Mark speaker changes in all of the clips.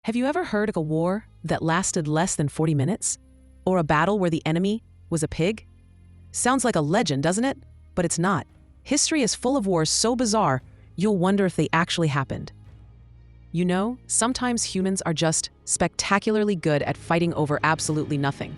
Speaker 1: Have you ever heard of a war that lasted less than 40 minutes? Or a battle where the enemy was a pig? Sounds like a legend, doesn't it? But it's not. History is full of wars so bizarre, you'll wonder if they actually happened. You know, sometimes humans are just spectacularly good at fighting over absolutely nothing.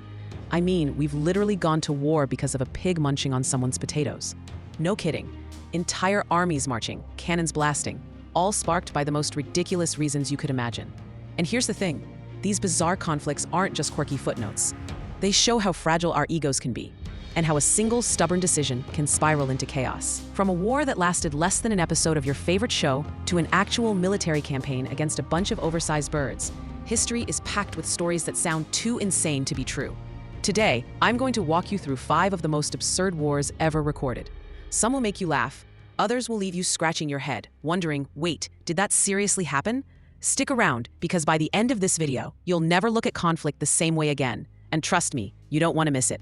Speaker 1: I mean, we've literally gone to war because of a pig munching on someone's potatoes. No kidding. Entire armies marching, cannons blasting, all sparked by the most ridiculous reasons you could imagine. And here's the thing, these bizarre conflicts aren't just quirky footnotes. They show how fragile our egos can be, and how a single stubborn decision can spiral into chaos. From a war that lasted less than an episode of your favorite show to an actual military campaign against a bunch of oversized birds, history is packed with stories that sound too insane to be true. Today, I'm going to walk you through 5 of the most absurd wars ever recorded. Some will make you laugh, others will leave you scratching your head, wondering, wait, did that seriously happen? Stick around, because by the end of this video, you'll never look at conflict the same way again. And trust me, you don't want to miss it.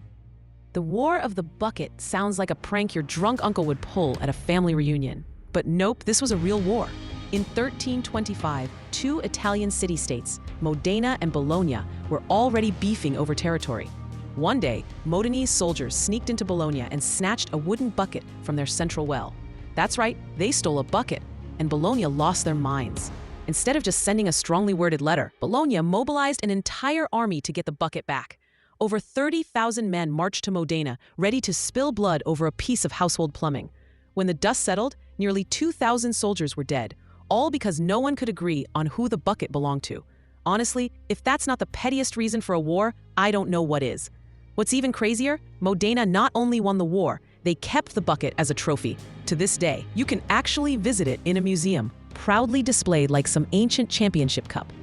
Speaker 1: The War of the Bucket sounds like a prank your drunk uncle would pull at a family reunion. But nope, this was a real war. In 1325, 2 Italian city-states, Modena and Bologna, were already beefing over territory. One day, Modenese soldiers sneaked into Bologna and snatched a wooden bucket from their central well. That's right, they stole a bucket, and Bologna lost their minds. Instead of just sending a strongly worded letter, Bologna mobilized an entire army to get the bucket back. Over 30,000 men marched to Modena, ready to spill blood over a piece of household plumbing. When the dust settled, nearly 2,000 soldiers were dead, all because no one could agree on who the bucket belonged to. Honestly, if that's not the pettiest reason for a war, I don't know what is. What's even crazier, Modena not only won the war, they kept the bucket as a trophy. To this day, you can actually visit it in a museum, proudly displayed like some ancient championship cup.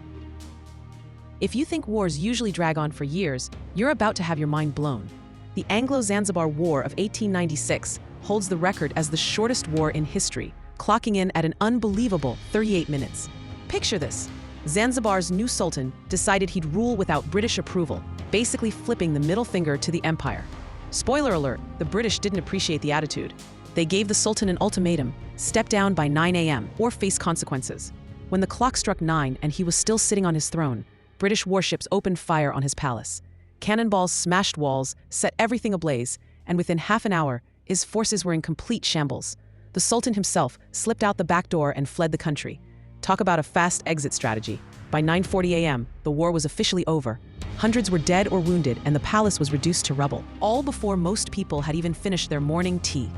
Speaker 1: If you think wars usually drag on for years, you're about to have your mind blown. The Anglo-Zanzibar War of 1896 holds the record as the shortest war in history, clocking in at an unbelievable 38 minutes. Picture this. Zanzibar's new sultan decided he'd rule without British approval, basically flipping the middle finger to the empire. Spoiler alert, the British didn't appreciate the attitude. They gave the sultan an ultimatum: step down by 9 a.m. or face consequences. When the clock struck 9 and he was still sitting on his throne, British warships opened fire on his palace. Cannonballs smashed walls, set everything ablaze, and within half an hour, his forces were in complete shambles. The sultan himself slipped out the back door and fled the country. Talk about a fast exit strategy. By 9:40 a.m., the war was officially over. Hundreds were dead or wounded, and the palace was reduced to rubble, all before most people had even finished their morning tea.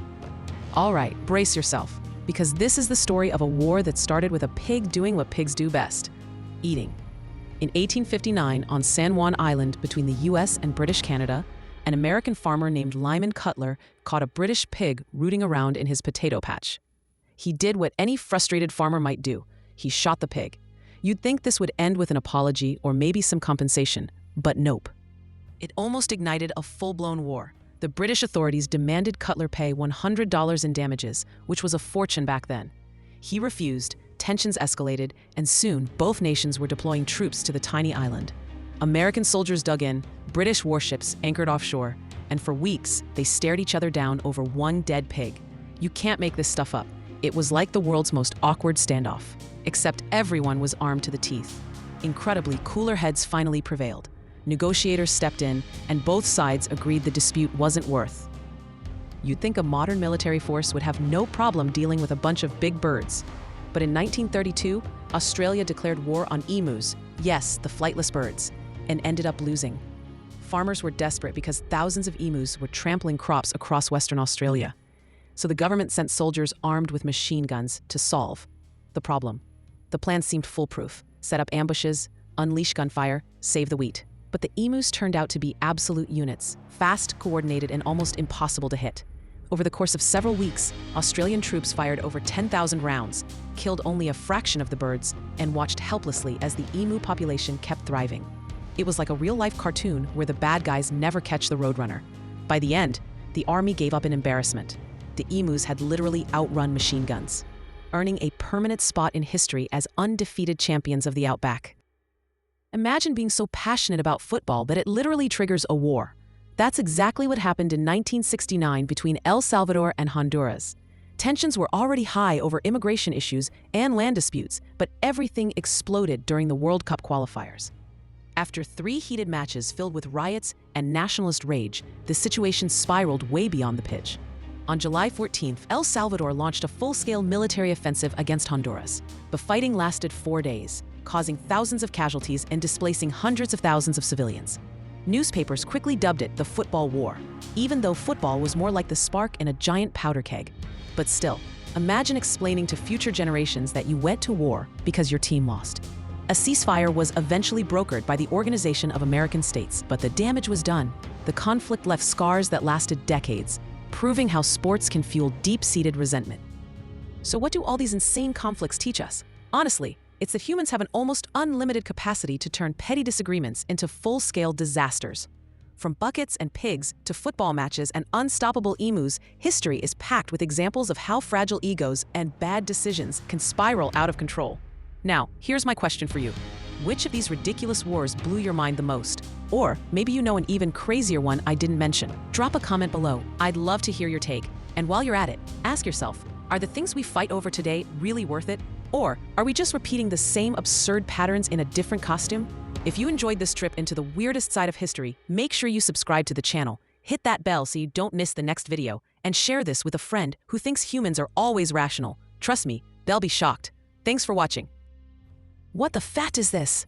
Speaker 1: All right, brace yourself, because this is the story of a war that started with a pig doing what pigs do best: eating. In 1859, on San Juan Island between the US and British Canada, an American farmer named Lyman Cutler caught a British pig rooting around in his potato patch. He did what any frustrated farmer might do. He shot the pig. You'd think this would end with an apology or maybe some compensation, but nope. It almost ignited a full-blown war. The British authorities demanded Cutler pay $100 in damages, which was a fortune back then. He refused, tensions escalated, and soon both nations were deploying troops to the tiny island. American soldiers dug in, British warships anchored offshore, and for weeks they stared each other down over one dead pig. You can't make this stuff up. It was like the world's most awkward standoff, except everyone was armed to the teeth. Incredibly, cooler heads finally prevailed. Negotiators stepped in, and both sides agreed the dispute wasn't worth. You'd think a modern military force would have no problem dealing with a bunch of big birds. But in 1932, Australia declared war on emus, yes, the flightless birds, and ended up losing. Farmers were desperate because thousands of emus were trampling crops across Western Australia. So the government sent soldiers armed with machine guns to solve the problem. The plan seemed foolproof: set up ambushes, unleash gunfire, save the wheat. But the emus turned out to be absolute units, fast, coordinated, and almost impossible to hit. Over the course of several weeks, Australian troops fired over 10,000 rounds, killed only a fraction of the birds, and watched helplessly as the emu population kept thriving. It was like a real-life cartoon where the bad guys never catch the roadrunner. By the end, the army gave up in embarrassment. The emus had literally outrun machine guns, earning a permanent spot in history as undefeated champions of the outback. Imagine being so passionate about football that it literally triggers a war. That's exactly what happened in 1969 between El Salvador and Honduras. Tensions were already high over immigration issues and land disputes, but everything exploded during the World Cup qualifiers. After 3 heated matches filled with riots and nationalist rage, the situation spiraled way beyond the pitch. On July 14th, El Salvador launched a full-scale military offensive against Honduras. The fighting lasted 4 days, causing thousands of casualties and displacing hundreds of thousands of civilians. Newspapers quickly dubbed it the football war, even though football was more like the spark in a giant powder keg. But still, imagine explaining to future generations that you went to war because your team lost. A ceasefire was eventually brokered by the Organization of American States, but the damage was done. The conflict left scars that lasted decades, proving how sports can fuel deep-seated resentment. So what do all these insane conflicts teach us? Honestly, it's that humans have an almost unlimited capacity to turn petty disagreements into full-scale disasters. From buckets and pigs to football matches and unstoppable emus, history is packed with examples of how fragile egos and bad decisions can spiral out of control. Now, here's my question for you. Which of these ridiculous wars blew your mind the most? Or maybe you know an even crazier one I didn't mention. Drop a comment below. I'd love to hear your take. And while you're at it, ask yourself, are the things we fight over today really worth it? Or are we just repeating the same absurd patterns in a different costume? If you enjoyed this trip into the weirdest side of history, make sure you subscribe to the channel, hit that bell so you don't miss the next video, and share this with a friend who thinks humans are always rational. Trust me, they'll be shocked. Thanks for watching. What the fat is this?